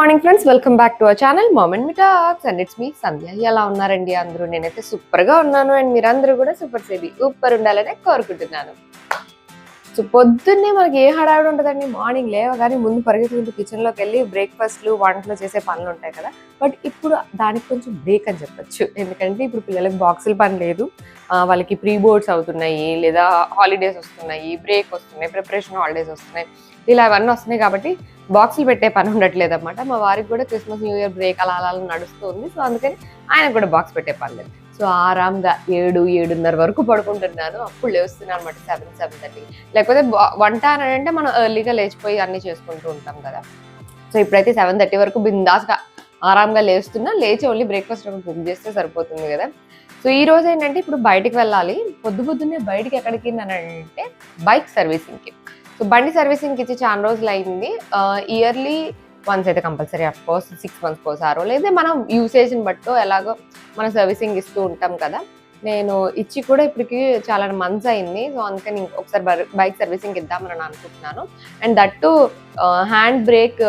Morning friends, welcome back to our channel mom and me talks and it's me Sandhya. ఎలా ఉన్నారండి అందరూ? నేనైతే super గా ఉన్నాను అండ్ మీరందరూ కూడా సూపర్ ఉండాలని కోరుకుంటున్నాను. సో పొద్దున్నే మనకి ఏ హడావిడి ఉంటుందండి. మార్నింగ్ లేవగానే ముందు పరిగెత్తుకుంటూ కిచెన్లోకి వెళ్ళి బ్రేక్ఫాస్ట్లు వంటలు చేసే పనులు ఉంటాయి కదా. బట్ ఇప్పుడు దానికి కొంచెం బ్రేక్ అని చెప్పొచ్చు. ఎందుకంటే ఇప్పుడు పిల్లలకి బాక్సుల పని లేదు, వాళ్ళకి ప్రీ బోర్డ్స్ అవుతున్నాయి, లేదా హాలిడేస్ వస్తున్నాయి, బ్రేక్ వస్తున్నాయి, ప్రిపరేషన్ హాలిడేస్ వస్తున్నాయి, ఇలా అవన్నీ వస్తున్నాయి. కాబట్టి బాక్సులు పెట్టే పని ఉండట్లేదు అనమాట. మా వారికి కూడా క్రిస్మస్ న్యూ ఇయర్ బ్రేక్ అలా నడుస్తుంది. సో అందుకని ఆయనకు కూడా బాక్స్ పెట్టే పని లేదు. సో ఆరాంగా 7-7:30 వరకు పడుకుంటున్నాను. అప్పుడు లేస్తున్నాను అనమాట 7-7:30. లేకపోతే వంట అని అంటే మనం ఎర్లీగా లేచిపోయి అన్నీ చేసుకుంటూ ఉంటాం కదా. సో ఇప్పుడైతే 7:30 వరకు బిందాస్గా ఆరాంగా లేస్తున్నా. లేచి ఓన్లీ బ్రేక్ఫాస్ట్ కుక్ చేస్తే సరిపోతుంది కదా. సో ఈ రోజు ఏంటంటే ఇప్పుడు బయటికి వెళ్ళాలి. పొద్దున్నే బయటికి ఎక్కడికి అంటే బైక్ సర్వీసింగ్కి. సో బండి సర్వీసింగ్కి ఇచ్చి చాలా రోజులు అయింది. ఇయర్లీ వన్స్ అయితే కంపల్సరీ, అఫ్ కోర్స్ 6 months కోసారో లేదా మనం యూసేజ్ని బట్టో ఎలాగో మనం సర్వీసింగ్ ఇస్తూ ఉంటాం కదా. నేను ఇచ్చి కూడా ఇప్పటికి చాలా మంత్స్ అయింది. సో అందుకని ఒకసారి బైక్ సర్వీసింగ్ ఇద్దామని అనుకుంటున్నాను. And that hand brake,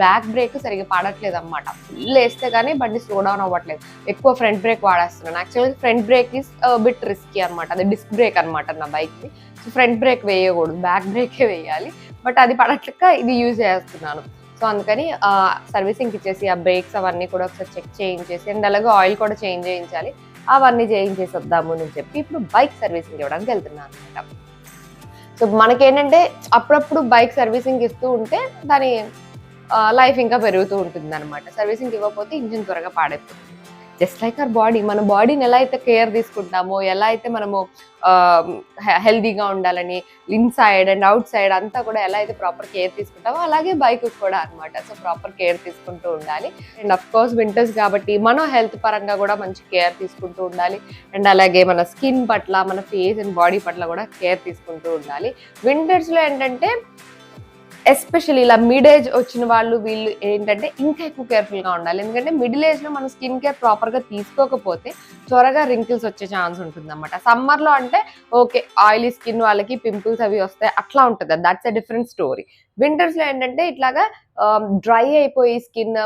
back break సరిగ్గా పడట్లేదు అనమాట. ఫుల్ వేస్తే కానీ బండి స్లో డౌన్ అవ్వట్లేదు. ఎక్కువ ఫ్రంట్ బ్రేక్ వాడేస్తున్నాను. యాక్చువల్గా front brake is bit risky అనమాట. అది డిస్క్ బ్రేక్ అనమాట నా బైక్కి. సో ఫ్రంట్ బ్రేక్ వేయకూడదు, బ్యాక్ బ్రేకే వేయాలి. బట్ అది పడట్లేక ఇది యూజ్ చేస్తున్నాను. సో అందుకని సర్వీసింగ్కి ఇచ్చేసి ఆ బ్రేక్స్ అవన్నీ కూడా ఒకసారి చెక్ చేయించేసి అండ్ అలాగే ఆయిల్ కూడా చేంజ్ చేయించాలి, అవన్నీ చేయించేసి వద్దాము అని చెప్పి ఇప్పుడు బైక్ సర్వీసింగ్ ఇవ్వడానికి వెళ్తున్నాను అనమాట. సో మనకేంటంటే అప్పుడప్పుడు బైక్ సర్వీసింగ్ ఇస్తూ ఉంటే దాని లైఫ్ ఇంకా పెరుగుతూ ఉంటుంది అనమాట. సర్వీసింగ్ ఇవ్వకపోతే ఇంజిన్ త్వరగా పాడైపోతుంది. జస్ట్ లైక్ అవర్ బాడీ, మన బాడీని ఎలా అయితే కేర్ తీసుకుంటామో, ఎలా అయితే మనము హెల్దీగా ఉండాలని ఇన్సైడ్ అండ్ అవుట్ సైడ్ అంతా కూడా ఎలా అయితే ప్రాపర్ కేర్ తీసుకుంటామో అలాగే బైక్ కూడా అనమాట. సో ప్రాపర్ కేర్ తీసుకుంటూ ఉండాలి. అండ్ అఫ్ కోర్స్ వింటర్స్ కాబట్టి మనం హెల్త్ పరంగా కూడా మంచి కేర్ తీసుకుంటూ ఉండాలి. అండ్ అలాగే మన స్కిన్ పట్ల, మన ఫేస్ అండ్ బాడీ పట్ల కూడా కేర్ తీసుకుంటూ ఉండాలి. వింటర్స్లో ఏంటంటే ఎస్పెషల్లీ ఇలా మిడ్ ఏజ్ వచ్చిన వాళ్ళు వీళ్ళు ఏంటంటే ఇంకా ఎక్కువ కేర్ఫుల్గా ఉండాలి. ఎందుకంటే మిడిల్ ఏజ్లో మన స్కిన్ కేర్ ప్రాపర్గా తీసుకోకపోతే త్వరగా రింకిల్స్ వచ్చే ఛాన్స్ ఉంటుంది అనమాట. సమ్మర్లో అంటే ఓకే, ఆయిలీ స్కిన్ వాళ్ళకి పింపుల్స్ అవి వస్తాయి, అట్లా ఉంటుంది. That's a different story. వింటర్స్లో ఏంటంటే ఇట్లాగా డ్రై అయిపోయి స్కిన్,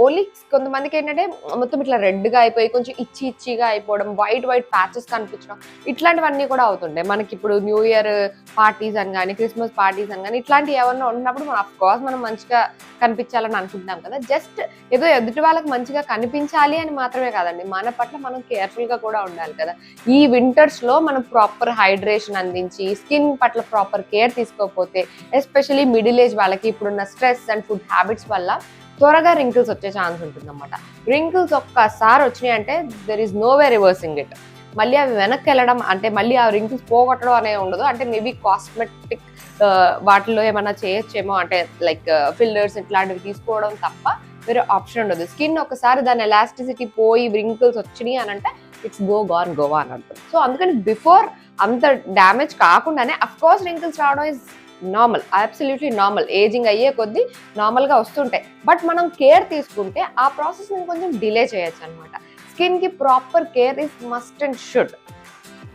ఓన్లీ కొంతమందికి ఏంటంటే మొత్తం ఇట్లా రెడ్గా అయిపోయి కొంచెం ఇచ్చిగా అయిపోవడం, వైట్ ప్యాచెస్ కనిపించడం, ఇట్లాంటివన్నీ కూడా అవుతుంటాయి. మనకి ఇప్పుడు న్యూ ఇయర్ పార్టీస్ అని కానీ, క్రిస్మస్ పార్టీస్ అని కానీ ఇట్లాంటివి ఏమన్నా ఉన్నప్పుడు మనం అఫ్కోర్స్ మనం మంచిగా కనిపించాలని అనుకుంటున్నాం కదా. జస్ట్ ఏదో ఎదుటి వాళ్ళకి మంచిగా కనిపించాలి అని మాత్రమే కాదండి, మన పట్ల మనం కేర్ఫుల్గా కూడా ఉండాలి కదా. ఈ వింటర్స్లో మనం ప్రాపర్ హైడ్రేషన్ అందించి స్కిన్ పట్ల ప్రాపర్ కేర్ తీసుకోకపోతే, ఎస్పెషలీ మిడిల్ ఏజ్ వాళ్ళకి ఇప్పుడున్న స్ట్రెస్ అండ్ ఫుడ్ హ్యాబిట్స్ వల్ల త్వరగా రింకిల్స్ వచ్చే ఛాన్స్ ఉంటుంది అనమాట. రింకిల్స్ ఒక్కసారి వచ్చినాయి అంటే there is no way reversing it. మళ్ళీ అవి వెనక్కి వెళ్ళడం అంటే మళ్ళీ ఆ రింకిల్స్ పోగొట్టడం అనేది ఉండదు. అంటే మేబీ కాస్మెటిక్ వాటిల్లో ఏమైనా చేయొచ్చేమో, అంటే లైక్ ఫిల్లర్స్ ఇట్లాంటివి తీసుకోవడం తప్ప వేరే ఆప్షన్ ఉండదు. స్కిన్ ఒకసారి దాని ఎలాస్టిసిటీ పోయి రింకిల్స్ వచ్చినాయి అని అంటే ఇట్స్ గోవా అని అర్థం. సో అందుకని బిఫోర్ అంత డ్యామేజ్ కాకుండానే అఫ్ కోర్స్ రింకిల్స్ రావడం is normal, absolutely normal. Ageing అయ్యే కొద్దీ నార్మల్గా వస్తుంటాయి. బట్ మనం కేర్ తీసుకుంటే ఆ ప్రాసెస్ని కొంచెం డిలే చేయొచ్చు అనమాట. స్కిన్కి proper care is must and should.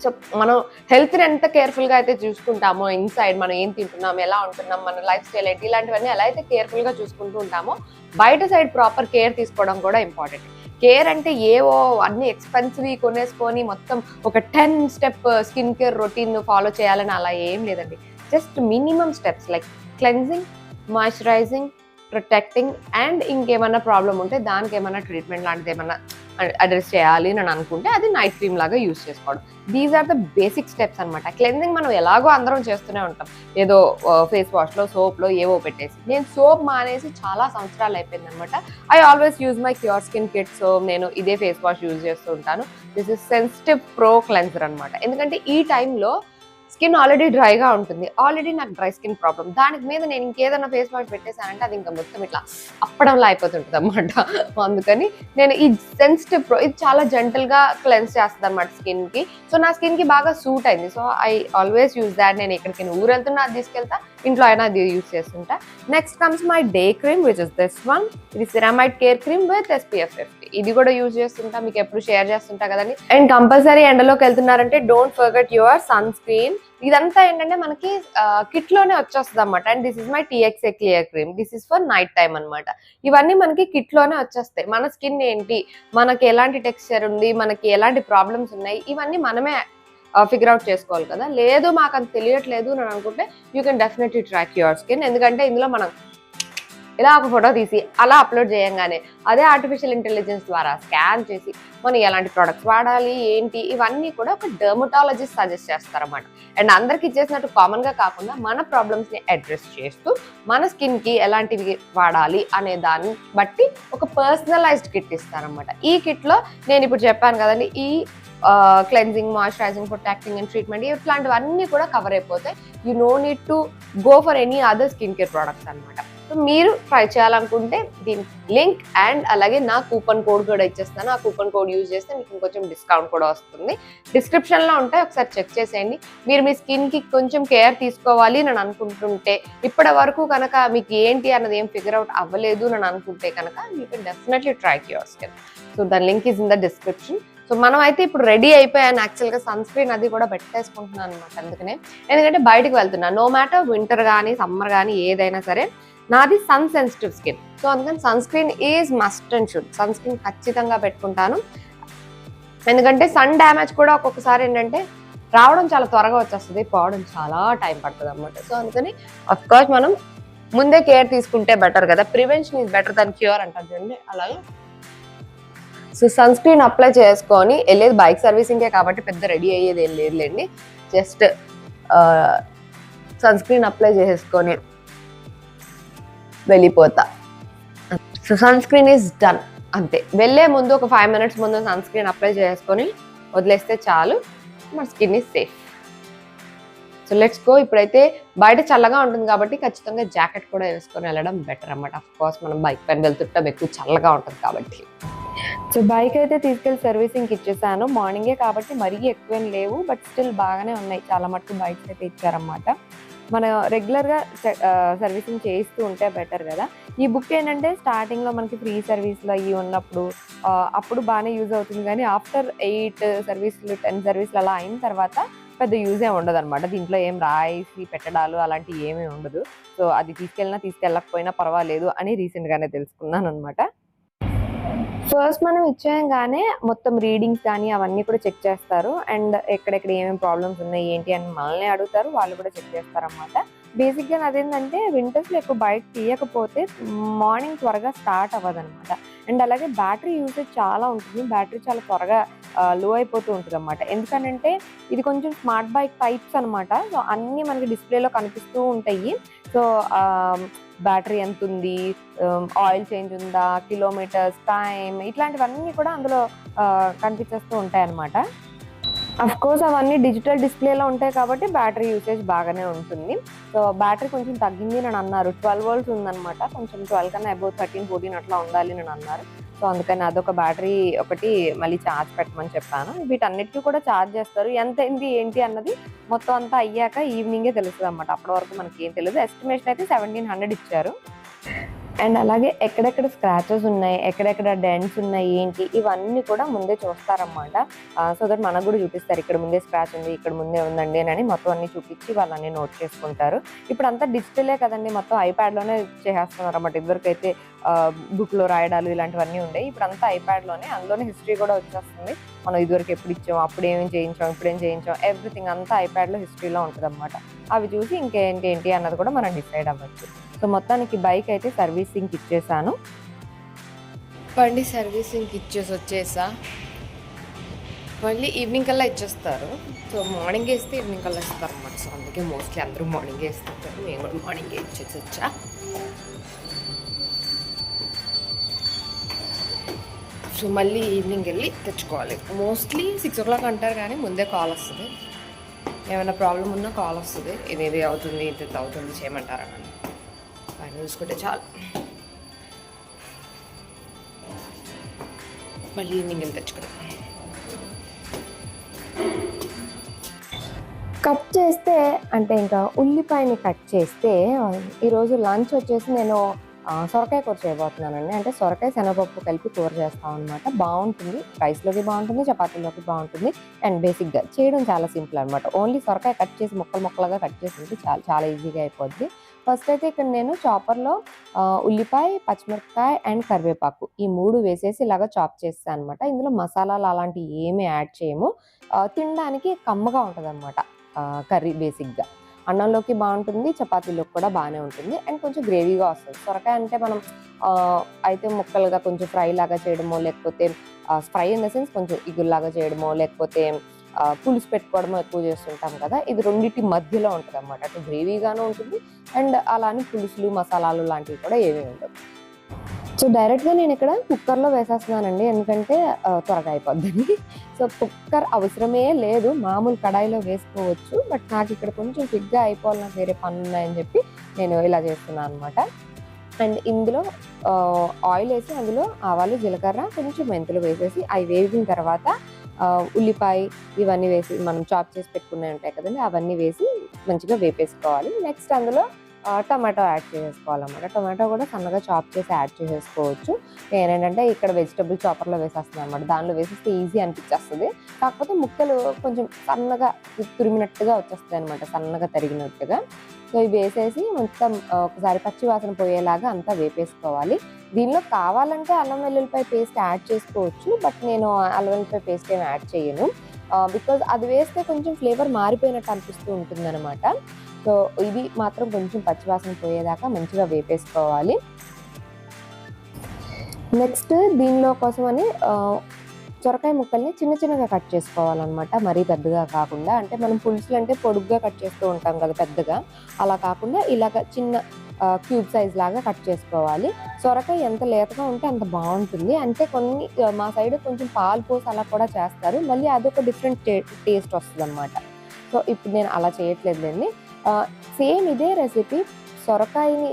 So మనం హెల్త్ని ఎంత కేర్ఫుల్గా అయితే చూసుకుంటామో, ఇన్సైడ్ మనం ఏం తింటున్నాం, ఎలా ఉంటున్నాం, మన లైఫ్ స్టైల్ ఏంటి, ఇలాంటివన్నీ ఎలా అయితే కేర్ఫుల్గా చూసుకుంటూ ఉంటామో బయట సైడ్ ప్రాపర్ కేర్ తీసుకోవడం కూడా ఇంపార్టెంట్. కేర్ అంటే ఏవో అన్ని ఎక్స్పెన్సివ్ కొనేసుకొని మొత్తం ఒక 10 step skin care routine follow చేయాలని అలా ఏం లేదండి. Just minimum steps like cleansing, moisturising, protecting and ఇంకేమైనా ప్రాబ్లం ఉంటే దానికి ఏమైనా ట్రీట్మెంట్ లాంటిది ఏమైనా అడ్రస్ చేయాలి అని అనుకుంటే అది నైట్ క్రీమ్ లాగా యూజ్ చేసుకోవడం. These are the basic steps అనమాట. క్లెన్జింగ్ మనం ఎలాగో అందరం చేస్తూనే ఉంటాం, ఏదో ఫేస్ వాష్లో సోప్లో ఏవో పెట్టేసి. నేను సోప్ మానేసి చాలా సంవత్సరాలు అయిపోయింది అనమాట. I always use my cure skin kit. So నేను ఇదే ఫేస్ వాష్ యూజ్ చేస్తూ ఉంటాను. This is sensitive pro cleanser అనమాట. ఎందుకంటే ఈ టైంలో స్కిన్ ఆల్రెడీ డ్రైగా ఉంటుంది, ఆల్రెడీ నాకు డ్రై స్కిన్ ప్రాబ్లం, దానికి మీద నేను ఇంకేదైనా ఫేస్ వాష్ పెట్టేశానంటే అది ఇంకా మొత్తం ఇట్లా అప్పడంలా అయిపోతుంటుంది అనమాట. అందుకని నేను ఈ సెన్సిటివ్ ప్రో ఇది చాలా జెంటల్గా క్లెన్స్ చేస్తుంది అనమాట స్కిన్కి. సో నా స్కిన్కి బాగా సూట్ అయింది. So I always use that. నేను ఎక్కడికైనా ఊరు వెళ్తున్నా అది తీసుకెళ్తా, ఇంట్లో అయినా అది యూజ్ చేస్తుంటా. Next comes my day cream which is this one. ఇది ceramide care cream with SPF 50. ఇది కూడా యూజ్ చేస్తుంటా, మీకు ఎప్పుడు షేర్ చేస్తుంటా కదండి. అండ్ కంపల్సరీ ఎండలోకి వెళ్తున్నారంటే don't forget your sunscreen. ఇదంతా ఏంటంటే మనకి కిట్ లోనే వచ్చేస్తుంది అనమాట. And this is my TXA clear cream, this is for night time అనమాట. ఇవన్నీ మనకి కిట్ లోనే వచ్చేస్తాయి. మన స్కిన్ ఏంటి, మనకి ఎలాంటి టెక్స్చర్ ఉంది, మనకి ఎలాంటి ప్రాబ్లమ్స్ ఉన్నాయి, ఇవన్నీ మనమే ఫిగర్ అవుట్ చేసుకోవాలి కదా. లేదు మాకు అంత తెలియట్లేదు అని అనుకుంటే you can definitely track your skin. ఎందుకంటే ఇందులో మనం ఇలా ఒక ఫోటో తీసి అలా అప్లోడ్ చేయంగానే అదే ఆర్టిఫిషియల్ ఇంటెలిజెన్స్ ద్వారా స్కాన్ చేసి మనం ఎలాంటి ప్రొడక్ట్స్ వాడాలి ఏంటి ఇవన్నీ కూడా ఒక డెర్మటాలజిస్ట్ సజెస్ట్ చేస్తారన్నమాట. అండ్ అందరికి ఇచ్చేసినట్టు కామన్ గా కాకుండా మన ప్రాబ్లమ్స్ ని అడ్రస్ చేస్తూ మన స్కిన్ కి ఎలాంటివి వాడాలి అనే దాన్ని బట్టి ఒక పర్సనలైజ్డ్ కిట్ ఇస్తారన్నమాట. ఈ కిట్ లో నేను ఇప్పుడు చెప్పాను కదండి, ఈ cleansing, moisturising, protecting and treatment ఇట్లాంటివన్నీ కూడా కవర్ అయిపోతాయి. You know need to go for any other skin care products అనమాట. సో మీరు ట్రై చేయాలనుకుంటే దీని లింక్ అండ్ అలాగే నా కూపన్ కోడ్ కూడా ఇచ్చేస్తాను. ఆ కూపన్ కోడ్ యూజ్ చేస్తే మీకు ఇంకొంచెం డిస్కౌంట్ కూడా వస్తుంది. డిస్క్రిప్షన్లో ఉంటాయి, ఒకసారి చెక్ చేసేయండి. మీరు మీ స్కిన్కి కొంచెం కేర్ తీసుకోవాలి అని అనుకుంటుంటే, ఇప్పటి వరకు కనుక మీకు ఏంటి అన్నది ఏం ఫిగర్ అవుట్ అవ్వలేదు అని అనుకుంటే కనుక you can definitely try your skin. So the link is in the description. So మనం అయితే ఇప్పుడు రెడీ అయిపోయాను. యాక్చువల్గా సన్ స్క్రీన్ అది కూడా పెట్టేసుకుంటున్నాను అనమాట. అందుకనే ఎందుకంటే బయటకు వెళ్తున్నాను, నో మ్యాటర్ వింటర్ కానీ సమ్మర్ కానీ ఏదైనా సరే. నాది సన్ సెన్సిటివ్ స్కిన్, సో అందుకని sunscreen is must and should. Sunscreen ఖచ్చితంగా పెట్టుకుంటాను. ఎందుకంటే సన్ డ్యామేజ్ కూడా ఒక్కొక్కసారి ఏంటంటే రావడం చాలా త్వరగా వచ్చేస్తుంది, పోవడం చాలా టైం పడుతుంది అనమాట. సో అందుకని అఫ్కోర్స్ మనం ముందే కేర్ తీసుకుంటే బెటర్ కదా. Prevention is better than cure అంటారు చూడండి, అలాగే. సో సన్ స్క్రీన్ అప్లై చేసుకొని వెళ్ళేది బైక్ సర్వీసింగే కాబట్టి పెద్ద రెడీ అయ్యేది ఏం లేదులేండి. జస్ట్ సన్ స్క్రీన్ అప్లై చేసుకొని వెళ్ళిపోతా. So sunscreen is done అంతే. వెళ్ళే ముందు ఒక 5 minutes ముందు సన్ స్క్రీన్ అప్లై చేసుకొని వదిలేస్తే చాలు, మన skin is safe. So let's go. ఇప్పుడైతే బయట చల్లగా ఉంటుంది కాబట్టి ఖచ్చితంగా జాకెట్ కూడా వేసుకొని వెళ్ళడం బెటర్ అన్నమాట. అఫ్ కోర్స్ మనం బైక్ పైన వెళ్తుంటాం, ఎక్కువ చల్లగా ఉంటుంది కాబట్టి. సో బైక్ అయితే తీసుకెళ్ళి సర్వీసింగ్కి ఇచ్చేసాను. మార్నింగే కాబట్టి మరీ ఎక్కువేం లేవు, బట్ స్టిల్ బాగానే ఉన్నాయి. చాలా మటుకు బైక్స్ అయితే ఇచ్చారన్నమాట. మనం రెగ్యులర్గా సర్వీసింగ్ చేయిస్తూ ఉంటే బెటర్ కదా. ఈ బుక్ ఏంటంటే స్టార్టింగ్లో మనకి ఫ్రీ సర్వీస్లో అవి ఉన్నప్పుడు అప్పుడు బాగానే యూజ్ అవుతుంది, కానీ ఆఫ్టర్ 8 సర్వీసులు 10 సర్వీసులు అలా అయిన తర్వాత పెద్ద యూజే ఉండదు అనమాట. దీంట్లో ఏం రాసి పెట్టడాలు అలాంటివి ఏమీ ఉండదు. సో అది తీసుకెళ్ళకపోయినా పర్వాలేదు అని రీసెంట్గానే తెలుసుకున్నాను అనమాట. ఫస్ట్ మనం ఇచ్చేయంగానే మొత్తం రీడింగ్స్ కానీ అవన్నీ కూడా చెక్ చేస్తారు. అండ్ ఎక్కడెక్కడ ఏమేమి ప్రాబ్లమ్స్ ఉన్నాయి ఏంటి అని మనల్ని అడుగుతారు, వాళ్ళు కూడా చెక్ చేస్తారన్నమాట. బేసిక్గా అదేంటంటే వింటర్స్లో ఎక్కువ బైక్ తీయకపోతే మార్నింగ్ త్వరగా స్టార్ట్ అవ్వదన్నమాట. అండ్ అలాగే బ్యాటరీ యూసేజ్ చాలా ఉంటుంది, బ్యాటరీ చాలా త్వరగా లో అయిపోతూ ఉంటుంది అన్నమాట. ఎందుకంటే ఇది కొంచెం స్మార్ట్ బైక్ టైప్స్ అనమాట. సో అన్నీ మనకి డిస్ప్లేలో కనిపిస్తూ ఉంటాయి. సో బ్యాటరీ ఎంత ఉంది, ఆయిల్ చేంజ్ ఉందా, కిలోమీటర్స్, టైం, ఇట్లాంటివన్నీ కూడా అందులో కనిపించేస్తూ ఉంటాయి అన్నమాట. అఫ్ కోర్స్ అవన్నీ డిజిటల్ డిస్ప్లేలో ఉంటాయి కాబట్టి బ్యాటరీ యూసేజ్ బాగానే ఉంటుంది. సో బ్యాటరీ కొంచెం తగ్గింది అని అన్నారు, 12 volts ఉందన్నమాట. కొంచెం 12 కన్నా అబౌవ్ 13, 14 అట్లా ఉండాలి అని అన్నారు. సో అందుకని అదొక బ్యాటరీ ఒకటి మళ్ళీ ఛార్జ్ పెట్టమని చెప్పాను. వీటన్నిటికీ కూడా ఛార్జ్ చేస్తారు. ఎంత అయింది ఏంటి అన్నది మొత్తం అంతా అయ్యాక ఈవినింగే తెలుస్తుంది అన్నమాట. అప్పటి వరకు మనకి ఏం తెలియదు. ఎస్టిమేషన్ అయితే 1700 ఇచ్చారు. అండ్ అలాగే ఎక్కడెక్కడ స్క్రాచెస్ ఉన్నాయి, ఎక్కడెక్కడ డెంట్స్ ఉన్నాయి ఏంటి ఇవన్నీ కూడా ముందే చూస్తారన్నమాట. సో దట్ మనకు కూడా చూపిస్తారు, ఇక్కడ ముందే స్క్రాచ్ ఉంది, ఇక్కడ ముందే ఉందండి అని మొత్తం అన్ని చూపించి వాళ్ళని నోట్ చేసుకుంటారు. ఇప్పుడు అంతా డిజిటలే కదండి, మొత్తం ఐప్యాడ్లోనే చేసేస్తున్నారు అన్నమాట. ఇదివరకైతే బుక్లో రాయడాలు ఇలాంటివన్నీ ఉండేవి, ఇప్పుడు అంతా ఐప్యాడ్లోనే, అందులోనే హిస్టరీ కూడా వచ్చేస్తుంది. మనం ఇదివరకు ఎప్పుడు ఇచ్చాం, అప్పుడు ఏమేమి చేయించాం, ఇప్పుడేం చేయించాం, ఎవ్రీథింగ్ అంతా ఐప్యాడ్లో హిస్టరీలో ఉంటుంది అన్నమాట. అవి చూసి ఇంకేంటి అన్నది కూడా మనం డిసైడ్ అవ్వచ్చు. సో మొత్తానికి బైక్ అయితే సర్వీసింగ్కి ఇచ్చేసాను. బండి సర్వీసింగ్కి ఇచ్చేసి వచ్చేసా. మళ్ళీ ఈవినింగ్ కల్లా ఇచ్చేస్తారు. సో మార్నింగ్ వేస్తే ఈవినింగ్ కల్లా ఇస్తారు అన్నమాట. సో అందుకే మోస్ట్లీ అందరూ మార్నింగే ఇస్తుంటారు, మేము కూడా మార్నింగే ఇచ్చేసి వచ్చా. సో మళ్ళీ ఈవినింగ్ వెళ్ళి తెచ్చుకోవాలి. మోస్ట్లీ 6 o'clock అంటారు, కానీ ముందే కాల్ వస్తుంది. ఏమైనా ప్రాబ్లం ఉన్నా కాల్ వస్తుంది, ఇదేది అవుతుంది ఇంత అవుతుంది చేయమంటారని. పైన చూసుకుంటే చాలు. మళ్ళీ ఈవినింగ్ వెళ్ళి తెచ్చుకున్నాం. కట్ చేస్తే అంటే ఇంకా ఉల్లిపాయని కట్ చేస్తే ఈరోజు లంచ్ వచ్చేసి నేను సొరకాయ కూర చేయబోతున్నానండి. అంటే సొరకాయ శనగపప్పు కలిపి కూర చేస్తాం అనమాట. బాగుంటుంది, రైస్లోకి బాగుంటుంది, చపాతీలోకి బాగుంటుంది. అండ్ బేసిక్గా చేయడం చాలా సింపుల్ అనమాట. ఓన్లీ సొరకాయ కట్ చేసి ముక్కలు ముక్కలుగా కట్ చేసి ఉంటే చాలా చాలా ఈజీగా అయిపోద్ది. ఫస్ట్ అయితే ఇక్కడ నేను చాపర్లో ఉల్లిపాయ, పచ్చిమిరపకాయ అండ్ కరివేపాకు ఈ 3 వేసేసి ఇలాగా చాప్ చేస్తాను అనమాట. ఇందులో మసాలాలు అలాంటివి ఏమీ యాడ్ చేయము. తినడానికి కమ్మగా ఉంటుంది అనమాట కర్రీ. బేసిక్గా అన్నంలోకి బాగుంటుంది, చపాతీలోకి కూడా బాగానే ఉంటుంది. అండ్ కొంచెం గ్రేవీగా వస్తుంది. సొరకాయ అంటే మనం అయితే ముక్కలుగా కొంచెం ఫ్రై లాగా చేయడమో, లేకపోతే ఫ్రై ఇన్ ద సెన్స్ కొంచెం ఇగురులాగా చేయడమో, లేకపోతే పులుసు పెట్టుకోవడమో ఎక్కువ చేస్తుంటాం కదా. ఇది రెండింటి మధ్యలో ఉంటుంది అనమాట. అటు గ్రేవీగానే ఉంటుంది అండ్ అలానే పులుసులు, మసాలాలు లాంటివి కూడా ఏమీ ఉండవు. సో డైరెక్ట్గా నేను ఇక్కడ కుక్కర్లో వేసేస్తున్నానండి, ఎందుకంటే త్వరగా అయిపోద్దని. సో కుక్కర్ అవసరమే లేదు, మామూలు కడాయిలో వేసుకోవచ్చు. బట్ నాకు ఇక్కడ కొంచెం క్విక్గా అయిపోవాలి, నాకు వేరే పనులు ఉన్నాయని చెప్పి నేను ఇలా చేస్తున్నాను అనమాట. అండ్ ఇందులో ఆయిల్ వేసి అందులో ఆవాలు, జీలకర్ర, కొంచెం మెంతులు వేసేసి అవి వేగిన తర్వాత ఉల్లిపాయ ఇవన్నీ వేసి మనం చాప్ చేసి పెట్టుకునే ఉంటాయి కదండి, అవన్నీ వేసి మంచిగా వేపేసుకోవాలి. నెక్స్ట్ అందులో టమాటో యాడ్ చేసేసుకోవాలన్నమాట. టమాటో కూడా సన్నగా చాప్ చేసి యాడ్ చేసేసుకోవచ్చు. నేనేంటంటే ఇక్కడ వెజిటబుల్ చాపర్లో వేసేస్తున్నాను అనమాట. దానిలో వేసేస్తే ఈజీ అనిపించేస్తుంది. కాకపోతే ముక్కలు కొంచెం సన్నగా తురిమినట్టుగా వచ్చేస్తాయి అనమాట, సన్నగా తరిగినట్టుగా. సో ఇవి వేసేసి మొత్తం ఒకసారి పచ్చి వాసన పోయేలాగా అంతా వేపేసుకోవాలి. దీనిలో కావాలంటే అల్లం వెల్లుల్లిపాయ పేస్ట్ యాడ్ చేసుకోవచ్చు. బట్ నేను అల్లం వెల్లుల్లిపాయ పేస్ట్ ఏమి యాడ్ చేయను, బికాజ్ అది వేస్తే కొంచెం ఫ్లేవర్ మారిపోయినట్టు అనిపిస్తూ ఉంటుంది అనమాట. సో ఇది మాత్రం కొంచెం పచ్చివాసన పోయేదాకా మంచిగా వేపేసుకోవాలి. నెక్స్ట్ దీనిలో కోసమని సొరకాయ ముక్కల్ని చిన్న చిన్నగా కట్ చేసుకోవాలన్నమాట. మరీ పెద్దగా కాకుండా, అంటే మనం పులుసులు అంటే పొడుగ్గా కట్ చేస్తూ ఉంటాం కదా పెద్దగా, అలా కాకుండా ఇలాగ చిన్న క్యూబ్ సైజ్ లాగా కట్ చేసుకోవాలి. సొరకాయ ఎంత లేతగా ఉంటే అంత బాగుంటుంది. అంటే కొన్ని మా సైడ్ కొంచెం పాలు పోసి అలా కూడా చేస్తారు, మళ్ళీ అదొక డిఫరెంట్ టేస్ట్ వస్తుంది అనమాట. సో ఇప్పుడు నేను అలా చేయట్లేదులేండి. సేమ్ ఇదే రెసిపీ సొరకాయని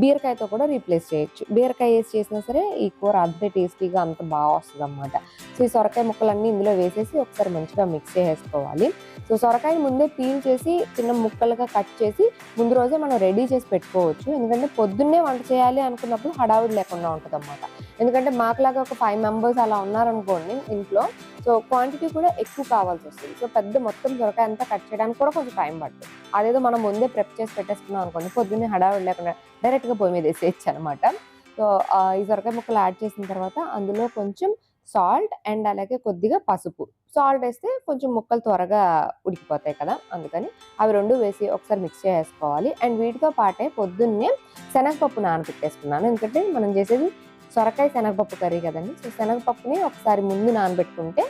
బీరకాయతో కూడా రీప్లేస్ చేయొచ్చు. బీరకాయ వేసి చేసినా సరే ఈ కూర అంతే టేస్టీగా అంత బాగా వస్తుంది అనమాట. సో ఈ సొరకాయ ముక్కలన్నీ ఇందులో వేసేసి ఒకసారి మంచిగా మిక్స్ చేసేసుకోవాలి. సో సొరకాయని ముందే పీల్ చేసి చిన్న ముక్కలుగా కట్ చేసి ముందు రోజే మనం రెడీ చేసి పెట్టుకోవచ్చు. ఎందుకంటే పొద్దున్నే వంట చేయాలి అనుకున్నప్పుడు హడావుడి లేకుండా ఉంటుంది అనమాట. ఎందుకంటే మాకులాగా ఒక 5 మెంబర్స్ అలా ఉన్నారనుకోండి ఇంట్లో, సో క్వాంటిటీ కూడా ఎక్కువ కావాల్సి వస్తుంది. సో పెద్ద మొత్తం సొరకాయ అంతా కట్ చేయడానికి కూడా కొంచెం టైం పడుతుంది. అదేదో మనం ముందే ప్రెప్ చేసి పెట్టేసుకున్నాం అనుకోండి, పొద్దున్నే హడావుడి లేకుండా డైరెక్ట్గా పొయ్యి మీద వేసేయచ్చు అనమాట. సో ఈ సొరకాయ ముక్కలు యాడ్ చేసిన తర్వాత అందులో కొంచెం సాల్ట్ అండ్ అలాగే కొద్దిగా పసుపు. సాల్ట్ వేస్తే కొంచెం ముక్కలు త్వరగా ఉడికిపోతాయి కదా, అందుకని అవి 2 వేసి ఒకసారి మిక్స్ చేసుకోవాలి. అండ్ వీటితో పాటే పొద్దున్నే శనగపప్పు నానబెట్టేసుకున్నాను, ఎందుకంటే మనం చేసేది సొరకాయ శనగపప్పు కర్రీ కదండి. సో శనగపప్పుని ఒకసారి ముందు నానబెట్టుకుంటే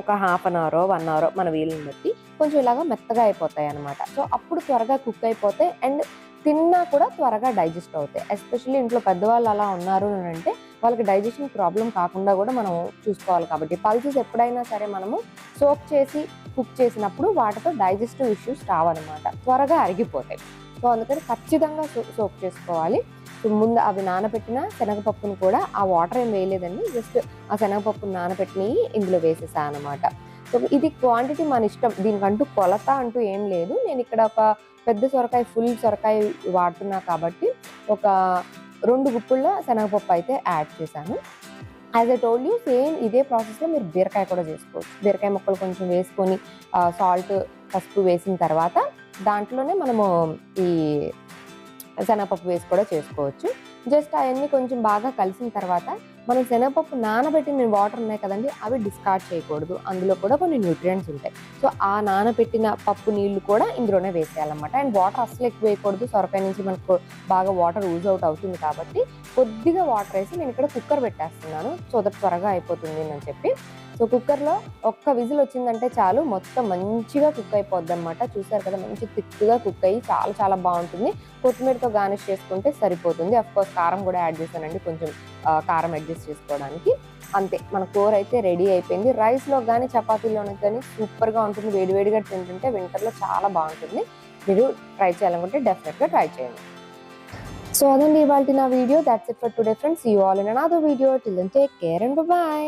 ఒక హాఫ్ అన్ అవర్ 1 అవర్ మన వీలుని బట్టి కొంచెం ఇలాగా మెత్తగా అయిపోతాయి అనమాట. సో అప్పుడు త్వరగా కుక్ అయిపోతాయి అండ్ తిన్నా కూడా త్వరగా డైజెస్ట్ అవుతాయి. ఎస్పెషల్లీ ఇంట్లో పెద్దవాళ్ళు అలా ఉన్నారు అని అంటే వాళ్ళకి డైజెషన్ ప్రాబ్లం కాకుండా కూడా మనం చూసుకోవాలి. కాబట్టి పల్సెస్ ఎప్పుడైనా సరే మనము సోక్ చేసి కుక్ చేసినప్పుడు వాటితో డైజెస్టివ్ ఇష్యూస్ రావన్నమాట, త్వరగా అరిగిపోతాయి. సో అందుకని ఖచ్చితంగా సోక్ చేసుకోవాలి. సో ముందు అవి నానబెట్టిన శనగపప్పును కూడా ఆ వాటర్ ఏం వేయలేదండి, జస్ట్ ఆ శనగపప్పును నానబెట్టినవి ఇందులో వేసేసాను అనమాట. సో ఇది క్వాంటిటీ మన ఇష్టం, దీనికంటూ కొలత అంటూ ఏం లేదు. నేను ఇక్కడ ఒక పెద్ద సొరకాయ ఫుల్ సొరకాయ వాడుతున్నా కాబట్టి ఒక 2 గుప్పుళ్ళ శనగపప్పు అయితే యాడ్ చేశాను. As I told you, same ఇదే ప్రాసెస్లో మీరు బీరకాయ కూడా చేసుకోవచ్చు. బీరకాయ ముక్కలు కొంచెం వేసుకొని సాల్ట్ పసుపు వేసిన తర్వాత దాంట్లోనే మనము ఈ శనగపప్పు వేసి కూడా చేసుకోవచ్చు. జస్ట్ అవన్నీ కొంచెం బాగా కలిసిన తర్వాత మనం శనగపప్పు నానబెట్టిన వాటర్ ఉన్నాయి కదండి, అవి డిస్కార్డ్ చేయకూడదు, అందులో కూడా కొన్ని న్యూట్రియంట్స్ ఉంటాయి. సో ఆ నానబెట్టిన పప్పు నీళ్లు కూడా ఇందులోనే వేసేయాలన్నమాట. అండ్ వాటర్ అసలు ఎక్కువ వేయకూడదు, సొరకాయ నుంచి మనకు బాగా వాటర్ యూజ్ అవుట్ అవుతుంది కాబట్టి కొద్దిగా వాటర్ వేసి నేను ఇక్కడ కుక్కర్ పెట్టేస్తున్నాను, సో దట్ త్వరగా అయిపోతుంది అని చెప్పి. సో కుక్కర్లో ఒక్క విజిల్ వచ్చిందంటే చాలు, మొత్తం మంచిగా కుక్ అయిపోద్ది అనమాట. చూసారు కదా, మంచి థిక్గా కుక్ అయ్యి చాలా చాలా బాగుంటుంది. కొత్తిమీరతో గార్నిష్ చేసుకుంటే సరిపోతుంది. అఫ్కోర్స్ కారం కూడా యాడ్ చేశానండి, కొంచెం కారం అడ్జస్ట్ చేసుకోవడానికి. అంతే, మన కూర అయితే రెడీ అయిపోయింది. రైస్లో కానీ చపాతీలోకి కానీ సూపర్గా ఉంటుంది. వేడివేడిగా తింటుంటే వింటర్లో చాలా బాగుంటుంది. మీరు ట్రై చేయాలనుకుంటే డెఫినెట్గా ట్రై చేయండి. సో అదండి ఇవాళ నా video. That's it for today friends. See you all in another video. Till then take care and by.